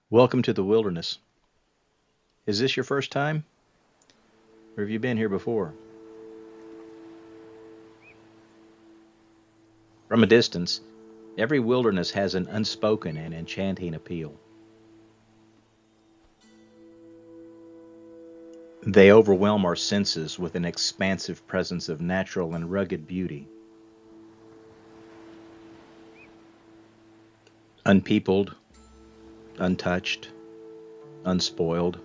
Welcome to the wilderness. Is this your first time, or have you been here before? From a distance, every wilderness has an unspoken and enchanting appeal. They overwhelm our senses with an expansive presence of natural and rugged beauty. Unpeopled, untouched, unspoiled.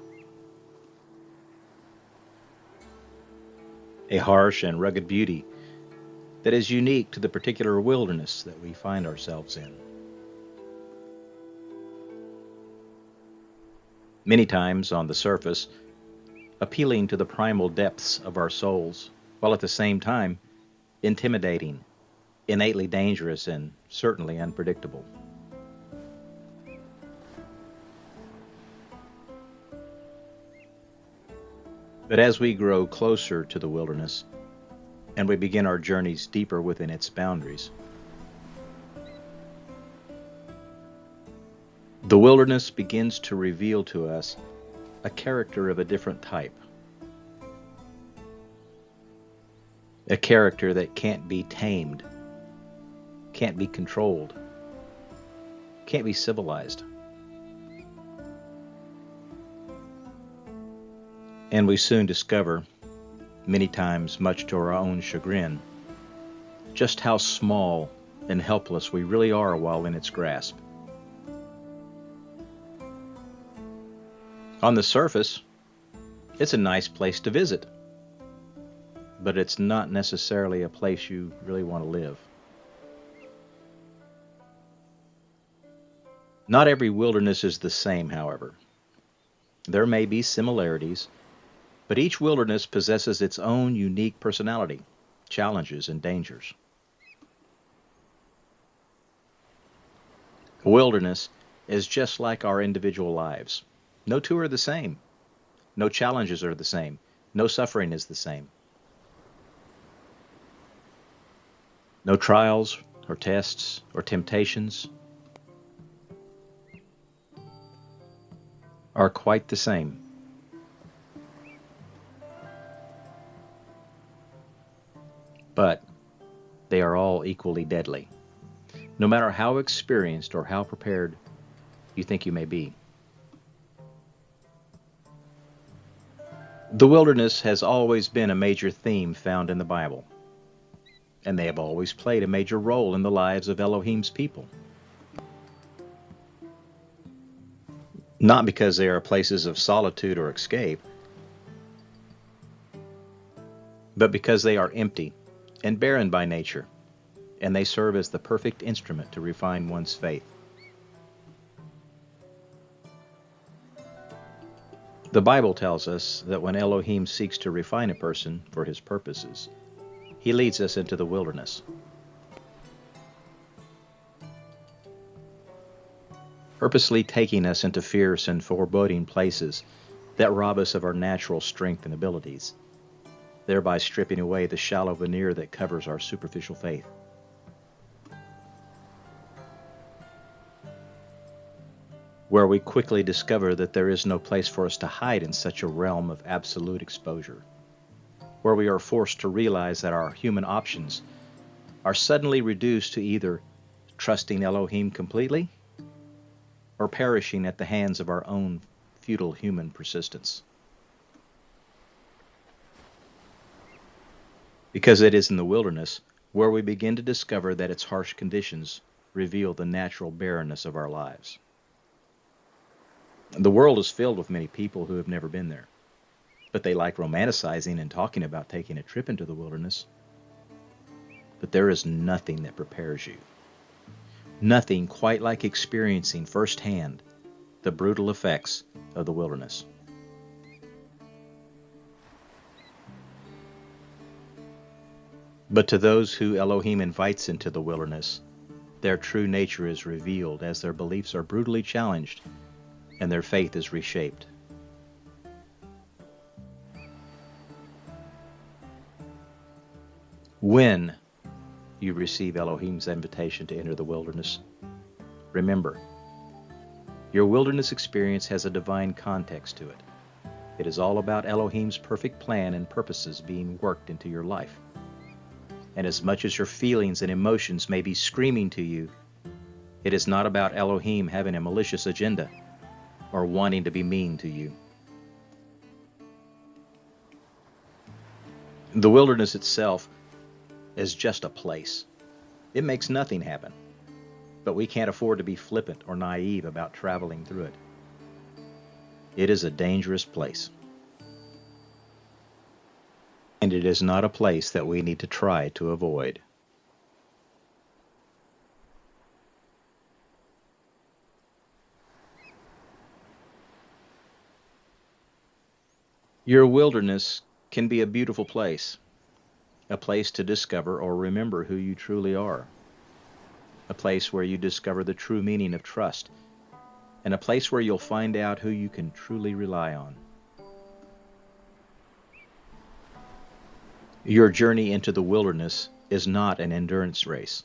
A harsh and rugged beauty that is unique to the particular wilderness that we find ourselves in. Many times, on the surface, appealing to the primal depths of our souls, while at the same time intimidating, innately dangerous, and certainly unpredictable. But as we grow closer to the wilderness, and we begin our journeys deeper within its boundaries, the wilderness begins to reveal to us a character of a different type. A character that can't be tamed, can't be controlled, can't be civilized. And we soon discover, many times much to our own chagrin, just how small and helpless we really are while in its grasp. On the surface, it's a nice place to visit, but it's not necessarily a place you really want to live. Not every wilderness is the same, however. There may be similarities, but each wilderness possesses its own unique personality, challenges, and dangers. A wilderness is just like our individual lives. No two are the same. No challenges are the same. No suffering is the same. No trials or tests or temptations are quite the same. But they are all equally deadly, no matter how experienced or how prepared you think you may be. The wilderness has always been a major theme found in the Bible, and they have always played a major role in the lives of Elohim's people. Not because they are places of solitude or escape, but because they are empty and barren by nature, and they serve as the perfect instrument to refine one's faith. The Bible tells us that when Elohim seeks to refine a person for his purposes, he leads us into the wilderness. Purposely taking us into fierce and foreboding places that rob us of our natural strength and abilities, thereby stripping away the shallow veneer that covers our superficial faith. Where we quickly discover that there is no place for us to hide in such a realm of absolute exposure. Where we are forced to realize that our human options are suddenly reduced to either trusting Elohim completely or perishing at the hands of our own futile human persistence. Because it is in the wilderness where we begin to discover that its harsh conditions reveal the natural barrenness of our lives. The world is filled with many people who have never been there, but they like romanticizing and talking about taking a trip into the wilderness. But there is nothing that prepares you. Nothing quite like experiencing firsthand the brutal effects of the wilderness. But to those who Elohim invites into the wilderness, their true nature is revealed as their beliefs are brutally challenged and their faith is reshaped. When you receive Elohim's invitation to enter the wilderness, remember, Your wilderness experience has a divine context to it. It is all about Elohim's perfect plan and purposes being worked into your life. And as much as your feelings and emotions may be screaming to you, it is not about Elohim having a malicious agenda or wanting to be mean to you. The wilderness itself is just a place. It makes nothing happen. But we can't afford to be flippant or naive about traveling through it. It is a dangerous place. And it is not a place that we need to try to avoid. Your wilderness can be a beautiful place, a place to discover or remember who you truly are, a place where you discover the true meaning of trust, and a place where you'll find out who you can truly rely on. Your journey into the wilderness is not an endurance race,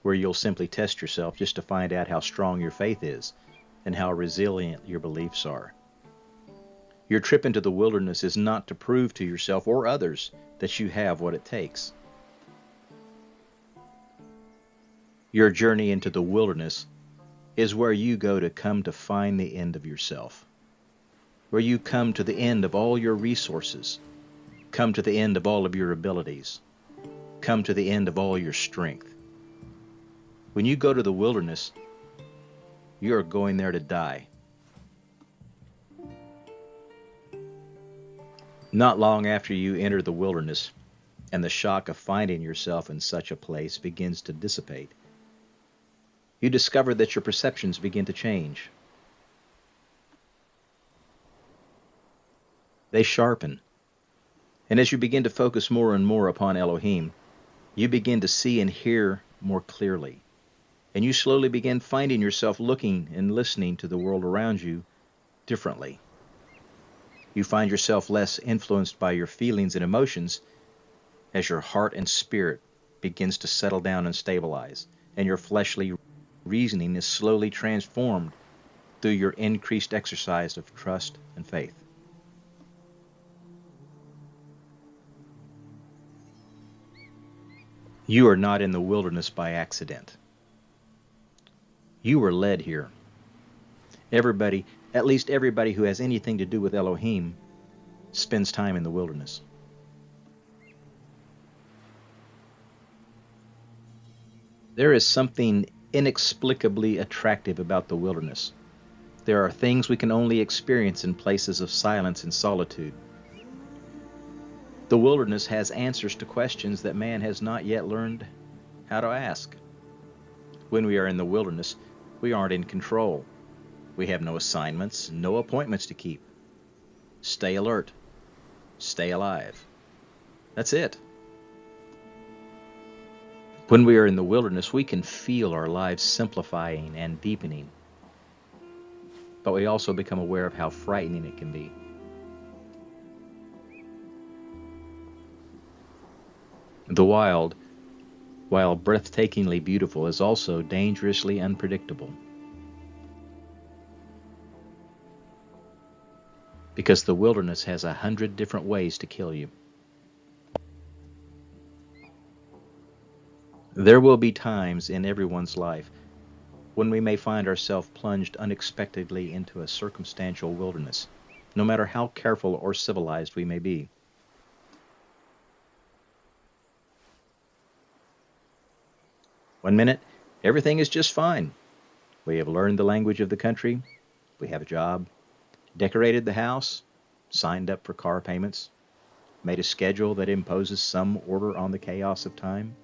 where you'll simply test yourself just to find out how strong your faith is and how resilient your beliefs are. Your trip into the wilderness is not to prove to yourself or others that you have what it takes. Your journey into the wilderness is where you go to come to find the end of yourself, where you come to the end of all your resources, come to the end of all of your abilities, come to the end of all your strength. When you go to the wilderness, you are going there to die. Not long after you enter the wilderness, and the shock of finding yourself in such a place begins to dissipate, you discover that your perceptions begin to change. They sharpen. And as you begin to focus more and more upon Elohim, you begin to see and hear more clearly. And you slowly begin finding yourself looking and listening to the world around you differently. You find yourself less influenced by your feelings and emotions as your heart and spirit begins to settle down and stabilize, and your fleshly reasoning is slowly transformed through your increased exercise of trust and faith. You are not in the wilderness by accident. You were led here. Everybody, at least everybody who has anything to do with Elohim, spends time in the wilderness. There is something inexplicably attractive about the wilderness. There are things we can only experience in places of silence and solitude. The wilderness has answers to questions that man has not yet learned how to ask. When we are in the wilderness, we aren't in control. We have no assignments, no appointments to keep. Stay alert. Stay alive. That's it. When we are in the wilderness, we can feel our lives simplifying and deepening. But we also become aware of how frightening it can be. The wild, while breathtakingly beautiful, is also dangerously unpredictable. Because the wilderness has 100 different ways to kill you. There will be times in everyone's life when we may find ourselves plunged unexpectedly into a circumstantial wilderness, no matter how careful or civilized we may be. One minute, everything is just fine. We have learned the language of the country, we have a job, decorated the house, signed up for car payments, made a schedule that imposes some order on the chaos of time,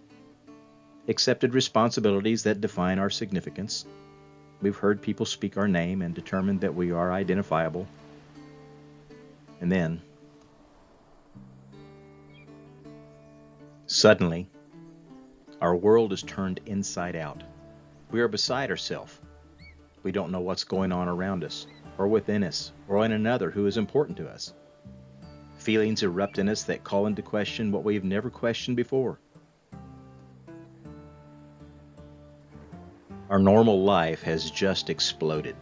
accepted responsibilities that define our significance. We've heard people speak our name and determined that we are identifiable. And then, suddenly, our world is turned inside out. We are beside ourselves. We don't know what's going on around us, or within us, or in another who is important to us. Feelings erupt in us that call into question what we've never questioned before. Our normal life has just exploded.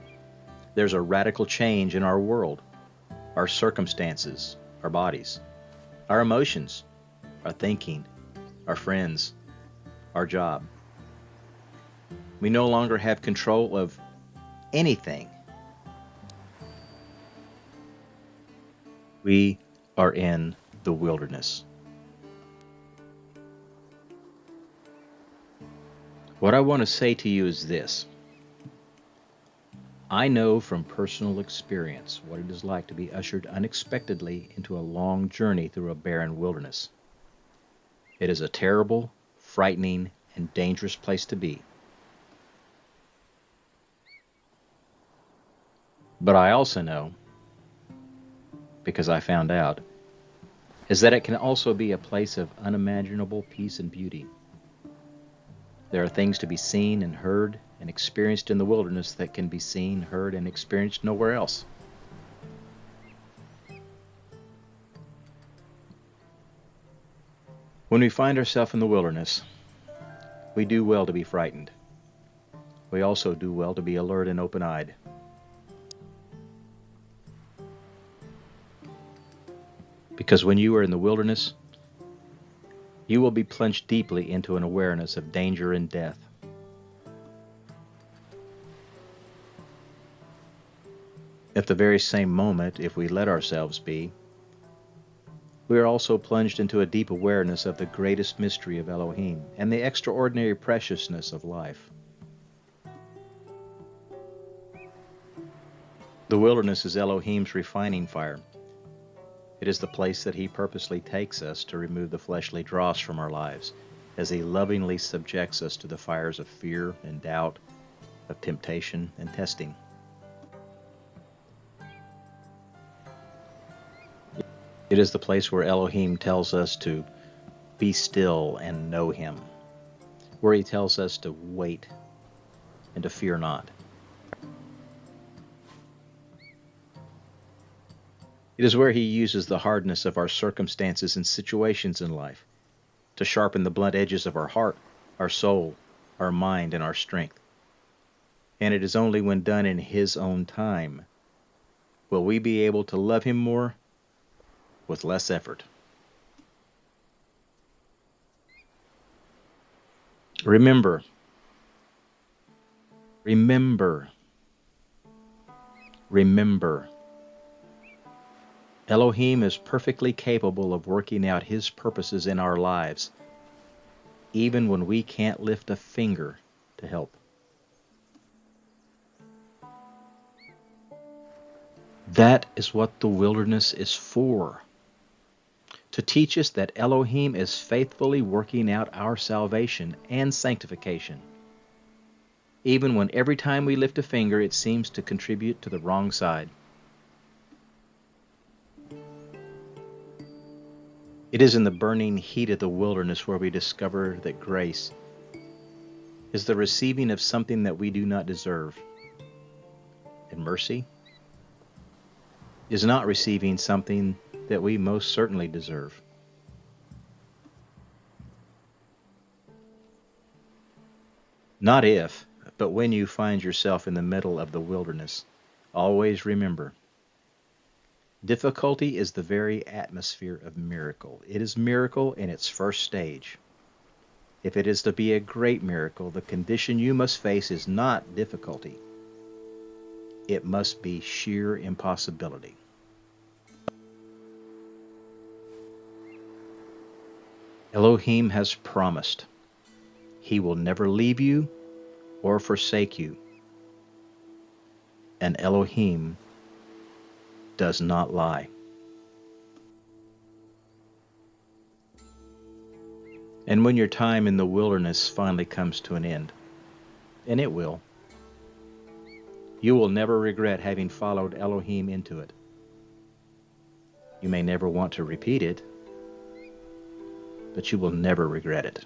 There's a radical change in our world, our circumstances, our bodies, our emotions, our thinking, our friends, our job. We no longer have control of anything. We are in the wilderness. What I want to say to you is this. I know from personal experience what it is like to be ushered unexpectedly into a long journey through a barren wilderness. It is a terrible, frightening, and dangerous place to be. But I also know, because I found out, is that it can also be a place of unimaginable peace and beauty. There are things to be seen and heard and experienced in the wilderness that can be seen, heard, and experienced nowhere else. When we find ourselves in the wilderness, we do well to be frightened. We also do well to be alert and open-eyed. Because when you are in the wilderness, you will be plunged deeply into an awareness of danger and death. At the very same moment, if we let ourselves be, we are also plunged into a deep awareness of the greatest mystery of Elohim and the extraordinary preciousness of life. The wilderness is Elohim's refining fire. It is the place that he purposely takes us to remove the fleshly dross from our lives, as he lovingly subjects us to the fires of fear and doubt, of temptation and testing. It is the place where Elohim tells us to be still and know him, where he tells us to wait and to fear not. It is where he uses the hardness of our circumstances and situations in life to sharpen the blunt edges of our heart, our soul, our mind, and our strength. And it is only when done in his own time will we be able to love him more with less effort. Remember, Elohim is perfectly capable of working out his purposes in our lives, even when we can't lift a finger to help. That is what the wilderness is for. To teach us that Elohim is faithfully working out our salvation and sanctification, even when every time we lift a finger it seems to contribute to the wrong side. It is in the burning heat of the wilderness where we discover that grace is the receiving of something that we do not deserve, and mercy is not receiving something that we most certainly deserve. Not if, but when you find yourself in the middle of the wilderness, always remember, difficulty is the very atmosphere of miracle. It is miracle in its first stage. If it is to be a great miracle, the condition you must face is not difficulty. It must be sheer impossibility. Elohim has promised he will never leave you or forsake you. And Elohim does not lie. And when your time in the wilderness finally comes to an end, and it will, you will never regret having followed Elohim into it. You may never want to repeat it, but you will never regret it.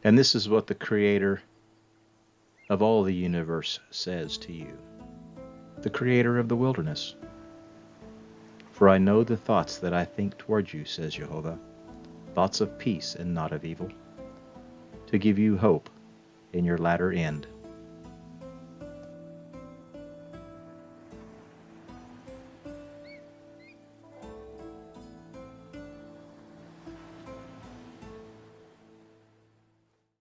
And this is what the Creator of all the universe says to you, the Creator of the wilderness. For I know the thoughts that I think toward you, says Jehovah, thoughts of peace and not of evil, to give you hope in your latter end.